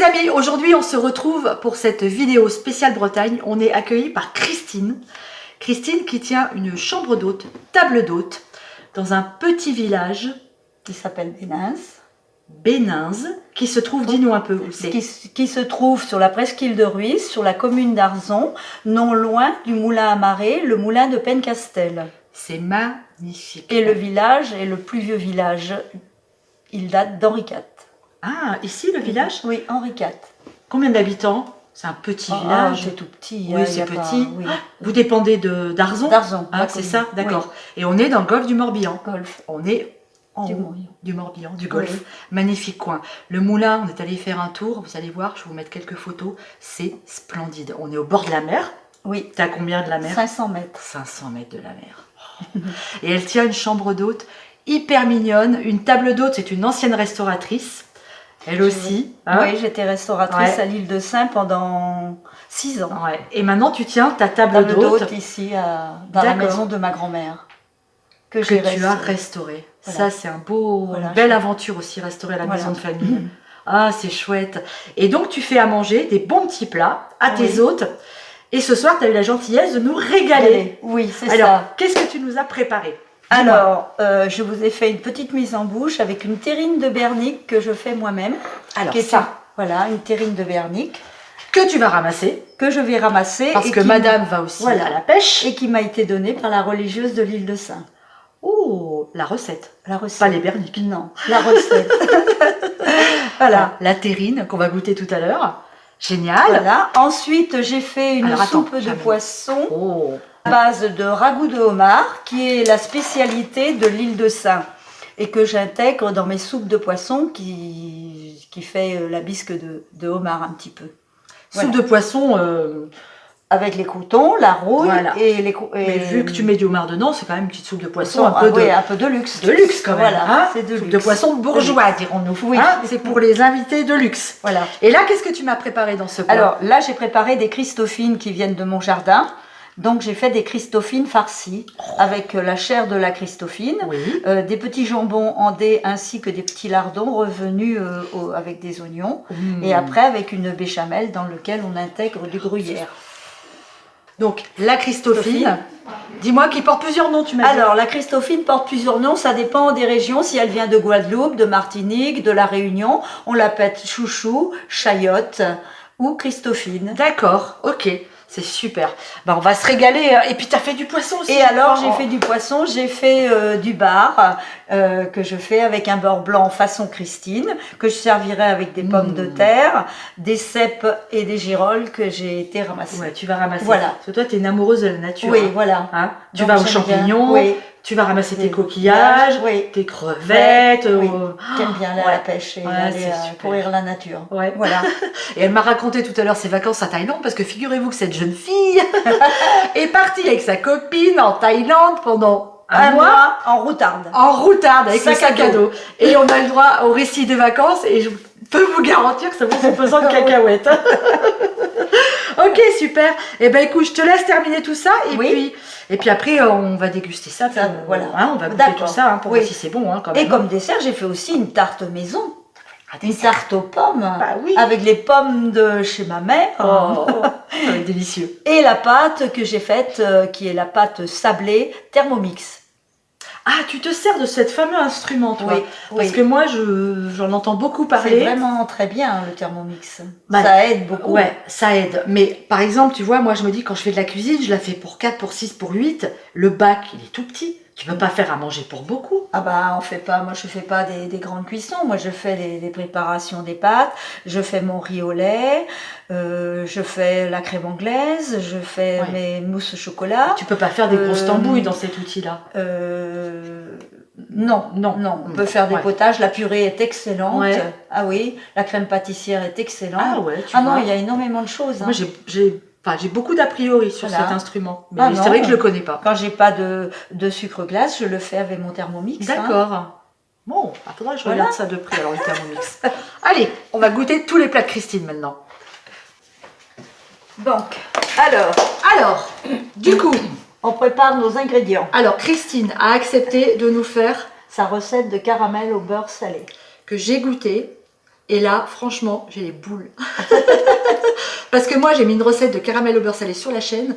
amis, aujourd'hui on se retrouve pour cette vidéo spéciale Bretagne. On est accueillis par Christine. Christine qui tient une chambre d'hôte, table d'hôte, dans un petit village qui s'appelle Bénins. Bénins, qui se trouve, dis-nous un peu où c'est. Qui se trouve sur la presqu'île de Ruisse, sur la commune d'Arzon, non loin du moulin à marée, le moulin de Pencastel. C'est magnifique. Et le village est le plus vieux village. Il date d'Henri IV. Ah, ici le village? Oui, Henri IV. Combien d'habitants? C'est un petit village. C'est tout petit. Oui, c'est petit. Oui. Vous dépendez d'Arzon? D'Arzon. Ah, c'est ça, d'accord. Oui. Et on est dans le golfe du Morbihan. Golfe. On est du Morbihan, du golfe. Oui. Magnifique coin. Le moulin, on est allé faire un tour. Vous allez voir, je vais vous mettre quelques photos. C'est splendide. On est au bord de la mer. Oui. T'es à combien de la mer? 500 mètres. 500 mètres de la mer. Et elle tient une chambre d'hôte hyper mignonne. Une table d'hôte, c'est une ancienne restauratrice. Elle aussi. Hein? Oui, j'étais restauratrice à l'île de Sein pendant 6 ans. Ouais. Et maintenant, tu tiens ta table d'hôte ici, dans la maison de ma grand-mère. Que tu as restaurée. Voilà. Ça, c'est un une belle aventure aussi, restaurer la maison de famille. Ah, c'est chouette. Et donc, tu fais à manger des bons petits plats à tes hôtes. Et ce soir, tu as eu la gentillesse de nous régaler. Oui, c'est ça. Alors, qu'est-ce que tu nous as préparé? Alors, je vous ai fait une petite mise en bouche avec une terrine de Bernic que je fais moi-même. Alors, ça. Voilà, une terrine de Bernic. Que tu vas ramasser. Que je vais ramasser. Parce que madame va aussi à la pêche. Et qui m'a été donnée par la religieuse de l'île de Sein. Oh, la recette. La recette. Pas les Bernic. Non, la recette. Voilà, la terrine qu'on va goûter tout à l'heure. Génial. Voilà. Ensuite, j'ai fait une soupe de poisson. Oh. À base de ragoût de homard, qui est la spécialité de l'île de Sein et que j'intègre dans mes soupes de poisson qui fait la bisque de homard un petit peu. Soupe de poisson avec les croûtons, la rouille et les Mais vu que tu mets du homard dedans, c'est quand même une petite soupe de poisson un peu de luxe. De luxe quand même. Voilà, hein, c'est de luxe. Soupe de poisson bourgeois, dirons-nous. Oui. Hein, c'est pour les invités de luxe. Voilà. Et là, qu'est-ce que tu m'as préparé dans ce plat? Alors là, j'ai préparé des christophines qui viennent de mon jardin. Donc j'ai fait des christophines farcies avec la chair de la christophine, des petits jambons en dés ainsi que des petits lardons revenus avec des oignons et après avec une béchamel dans lequel on intègre du gruyère. Donc la christophine, dis-moi, qui porte plusieurs noms, tu m'as dit. Alors la christophine porte plusieurs noms, ça dépend des régions. Si elle vient de Guadeloupe, de Martinique, de la Réunion, on l'appelle chouchou, chayotte ou christophine. D'accord, ok. C'est super. Ben, on va se régaler. Et puis, tu as fait du poisson aussi. Et alors, j'ai fait du poisson. J'ai fait du bar que je fais avec un beurre blanc façon Christine, que je servirai avec des pommes de terre, des cèpes et des girolles que j'ai été ramasser. Ouais, tu vas ramasser. Voilà. Parce que toi, tu es une amoureuse de la nature. Oui, voilà. Hein, tu vas aux champignons. Tu vas ramasser tes coquillages, tes crevettes. J'aime bien aller à la pêche et aller courir la nature. Ouais. Voilà. Et elle m'a raconté tout à l'heure ses vacances à Thaïlande parce que figurez-vous que cette jeune fille est partie avec sa copine en Thaïlande pendant un mois en routarde. En routarde avec le sac à dos. Et on a le droit au récit des vacances et je peux vous garantir que ça vaut son pesant de cacahuètes. Ok, super. Eh ben écoute, je te laisse terminer tout ça et puis après on va déguster ça. Voilà. Hein, on va goûter tout ça pour voir si c'est bon. Hein, quand même. Et comme dessert, j'ai fait aussi une tarte maison. Une tarte aux pommes, oui. Avec les pommes de chez ma mère. Oh, ça va être délicieux. Et la pâte que j'ai faite, qui est la pâte sablée Thermomix. Ah, tu te sers de cet fameux instrument, toi. Parce que moi, j'en entends beaucoup parler. C'est vraiment très bien, le Thermomix. Ça aide beaucoup. Ouais, ça aide. Mais par exemple, tu vois, moi, je me dis, quand je fais de la cuisine, je la fais pour 4, pour 6, pour 8. Le bac, il est tout petit. Tu peux pas faire à manger pour beaucoup. Ah bah, on fait pas, moi je fais pas des grandes cuissons. Moi, je fais des préparations des pâtes. Je fais mon riz au lait. Je fais la crème anglaise. Je fais mes mousses au chocolat. Tu peux pas faire des grosses tambouilles dans cet outil-là. Non. On peut faire des potages. La purée est excellente. Ah oui, la crème pâtissière est excellente. Ah ouais. Non, il y a énormément de choses. Moi, j'ai beaucoup d'a priori sur cet instrument, mais c'est vrai que je le connais pas. Quand j'ai pas de sucre glace, je le fais avec mon Thermomix. D'accord. Bon, il faudra que je regarde ça de près, alors le Thermomix. Allez, on va goûter tous les plats de Christine maintenant. Donc, alors, du coup, on prépare nos ingrédients. Alors, Christine a accepté de nous faire sa recette de caramel au beurre salé. Que j'ai goûté. Et là, franchement, j'ai les boules. Parce que moi, j'ai mis une recette de caramel au beurre salé sur la chaîne.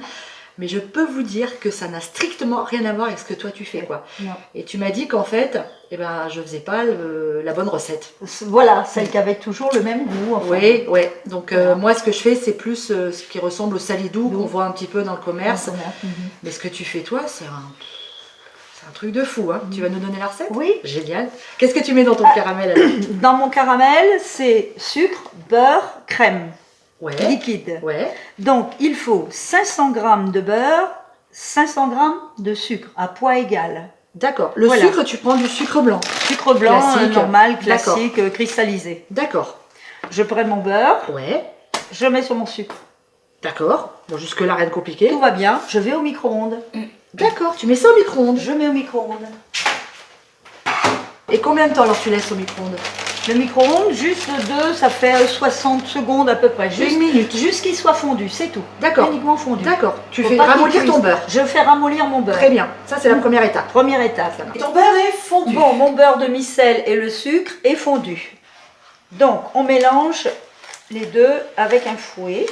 Mais je peux vous dire que ça n'a strictement rien à voir avec ce que toi tu fais, quoi. Non. Et tu m'as dit qu'en fait, eh ben, je faisais pas la bonne recette. Voilà, celle qui avait toujours le même goût. Enfin. Oui, oui. Donc Voilà. moi, ce que je fais, c'est plus ce qui ressemble au salidou qu'on voit un petit peu dans le commerce. Mhm. Mais ce que tu fais, toi, c'est un truc de fou. Hein. Tu vas nous donner la recette? Oui. Génial. Qu'est-ce que tu mets dans ton caramel alors? Dans mon caramel, c'est sucre, beurre, crème. Ouais. Liquide. Ouais. Donc, il faut 500 g de beurre, 500 g de sucre à poids égal. D'accord. Le Voilà. sucre, tu prends du sucre blanc. Sucre blanc, Classique. normal, classique, cristallisé. D'accord. Je prends mon beurre, Ouais. je mets sur mon sucre. D'accord. Bon, jusque-là, rien de compliqué. Tout va bien, je vais au micro-ondes. D'accord. Tu mets ça au micro-ondes. Je mets au micro-ondes. Et combien de temps alors tu laisses au micro-ondes? Le micro-ondes, juste ça fait 60 secondes à peu près. Juste, Une minute. Juste qu'il soit fondu, c'est tout. D'accord. Uniquement fondu. D'accord. Tu Faut fais pas qu'il ramollir cuise. ton beurre. Je fais ramollir mon beurre. Très bien. Ça, c'est la première étape. Première étape. Et ton beurre est fondu. Bon, mon beurre de micelle et le sucre est fondu. Donc, on mélange les deux avec un fouet.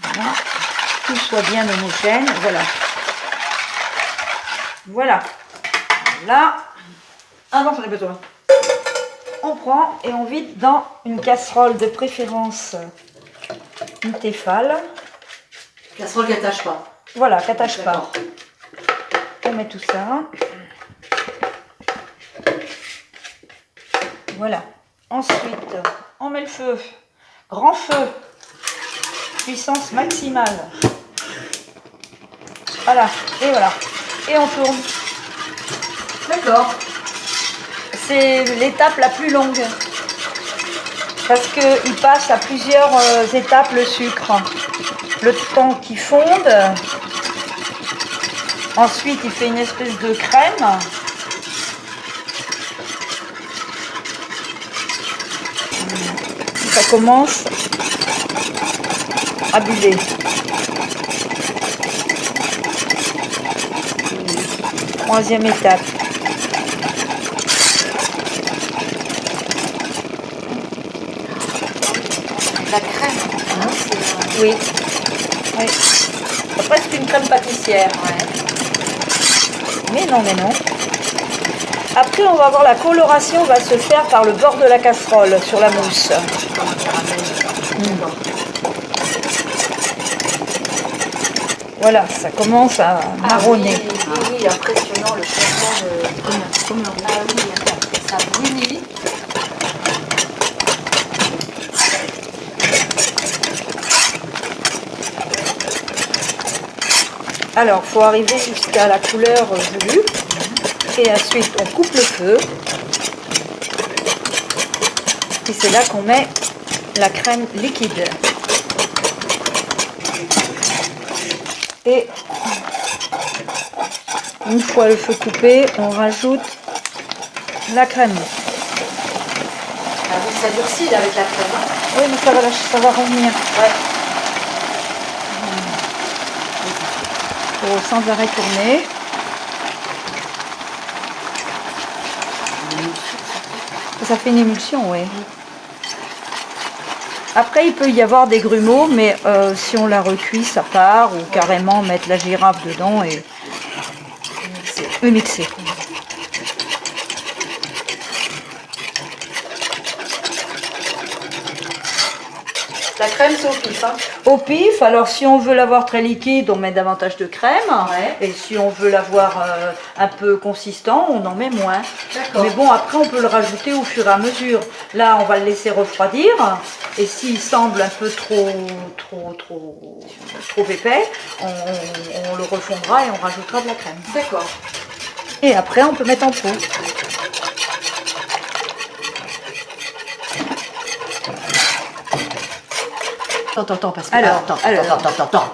Voilà. Tout soit bien homogène. Voilà. Voilà. Là. Ah non, j'en ai besoin. On prend et on vide dans une casserole de préférence une Tefal. Casserole qui n'attache pas. Voilà, qu'attache pas. D'accord. On met tout ça. Voilà. Ensuite, on met le feu. Grand feu. Puissance maximale. Voilà. Et voilà. Et on tourne. D'accord. C'est l'étape la plus longue. Parce qu'il passe à plusieurs étapes le sucre. Le temps qu'il fonde. Ensuite, il fait une espèce de crème. Ça commence à buller. Troisième étape. La crème. Hein, Oui. Oui. C'est presque une crème pâtissière. Mais non, mais non. Après, on va voir la coloration va se faire par le bord de la casserole sur la mousse. Voilà, ça commence à marronner. oui, impressionnant le changement de... Combien Ah oui, ça brunit. Alors, il faut arriver jusqu'à la couleur voulue. Et ensuite, on coupe le feu. Et c'est là qu'on met la crème liquide. Et une fois le feu coupé, on rajoute la crème. Ah oui, ça durcit là avec la crème. Hein. Oui, mais ça va revenir. Ouais. Il faut sans arrêt tourner. Ça fait une émulsion, oui. Après, il peut y avoir des grumeaux, mais si on la recuit, ça part. Ou carrément mettre la girafe dedans et mixer. La crème, c'est au pif. Hein. Au pif, alors si on veut l'avoir très liquide, on met davantage de crème. Ouais. Et si on veut l'avoir un peu consistant, on en met moins. D'accord. Mais bon, après, on peut le rajouter au fur et à mesure. Là, on va le laisser refroidir. Et s'il semble un peu trop épais, on le refondra et on rajoutera de la crème. D'accord. Et après, on peut mettre en pot. Attends, parce que... Alors. Attends.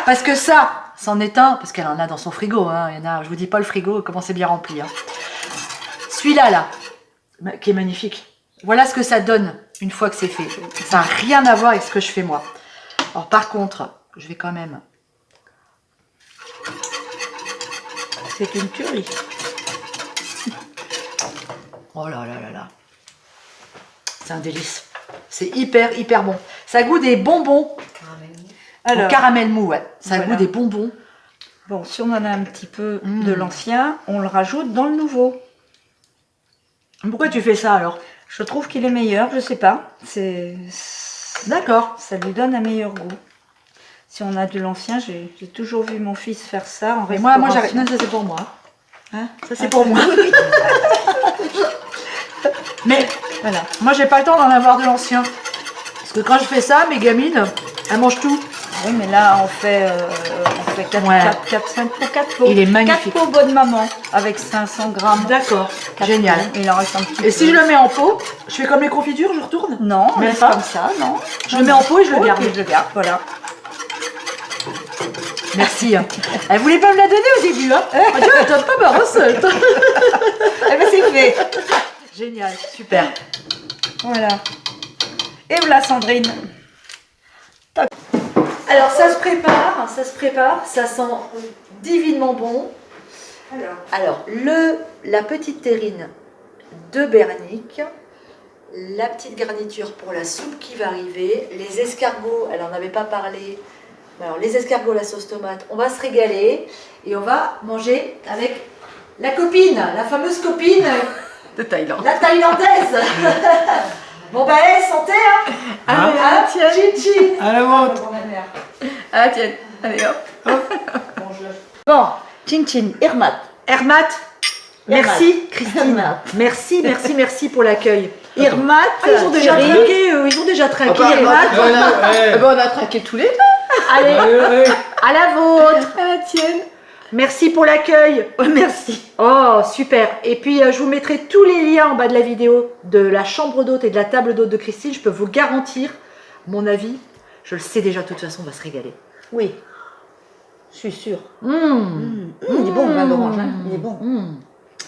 Parce que ça, c'en est un, parce qu'elle en a dans son frigo. Hein. Il y en a, je vous dis pas le frigo, comment c'est bien rempli. Hein. Celui-là, qui est magnifique. Voilà ce que ça donne une fois que c'est fait. Ça n'a rien à voir avec ce que je fais moi. Alors par contre, je vais quand même... C'est une tuerie. Oh là là là là. C'est un délice. C'est hyper, hyper bon. Ça goûte des bonbons. Alors, Au caramel mou, ouais. Ça voilà. goûte des bonbons. Bon, si on en a un petit peu de l'ancien, on le rajoute dans le nouveau. Pourquoi tu fais ça alors? Je trouve qu'il est meilleur, je sais pas. D'accord. Ça lui donne un meilleur goût. Si on a de l'ancien, j'ai toujours vu mon fils faire ça en Mais restauration. moi j'arrête. Non, ça c'est pour moi. Hein, Ça c'est pour moi. Mais voilà. moi j'ai pas le temps d'en avoir de l'ancien. Parce que quand je fais ça, mes gamines, elles mangent tout. Oui, mais là, on fait 4, Ouais. 5 pour 4 pots. Il est magnifique. 4 pots bonne maman, avec 500 grammes. D'accord. 4 Génial. pots. Il en reste un petit peu. Et si je le mets en pot, je fais comme les confitures, je retourne? Non, on Même laisse pas. comme ça, non. Je le mets en pot et je le garde. Et je le garde, voilà. Merci. Elle voulait pas me la donner au début, hein. Ah, tu vois, elle donne pas ma recette. Eh ben, c'est fait. Génial, super. Voilà. Et voilà, Sandrine. Alors ça se prépare, ça sent divinement bon. Alors la petite terrine de Bernic, la petite garniture pour la soupe qui va arriver, les escargots, elle en avait pas parlé. Alors les escargots, la sauce tomate, on va se régaler et on va manger avec la copine, la fameuse copine De Thaïlande. la thaïlandaise. Bon bah allez, santé hein. Ah, tiens. Chin chin. À la vôtre. Ah, tiens. Allez, hop. Bon, chin chin, Irmat. Hermat, merci Christine. Hermat. Merci, merci, merci pour l'accueil. Irmat, Ah, ils ont déjà Thierry. traqué, ils ont déjà traqué Ah, Hermat. Eh ben, on a traqué tous les deux. Allez, Allez. à la vôtre. À la tienne. Merci pour l'accueil. Merci. Oh, super. Et puis, je vous mettrai tous les liens en bas de la vidéo de la chambre d'hôte et de la table d'hôte de Christine. Je peux vous garantir, mon avis, je le sais déjà, de toute façon, on va se régaler. Oui, je suis sûre. Mmh. Il est bon, le vin d'orange, hein. Il est bon. Mmh.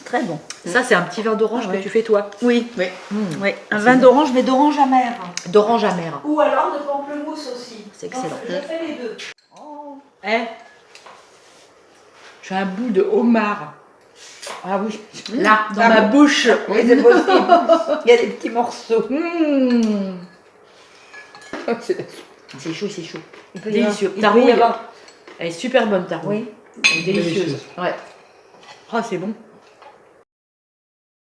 Très bon. Ça, c'est un petit vin d'orange Ah que ouais. tu fais toi. Oui, oui. Mmh. Oui, un vin d'orange, mais d'orange amère. D'orange amer. Ou alors de pamplemousse aussi. C'est excellent. Je fais les deux. Eh, j'ai un bout de homard. Ah oui. Là, dans ma bouche. Oui, c'est possible. Il y a des petits morceaux. Mmh. C'est chaud, c'est chaud. Il peut y avoir- Délicieux. il Ta peut y rouille, avoir- elle est super bonne ta rouille. Oui. Elle est délicieuse. Délicieuse. Ouais. Ah, c'est bon.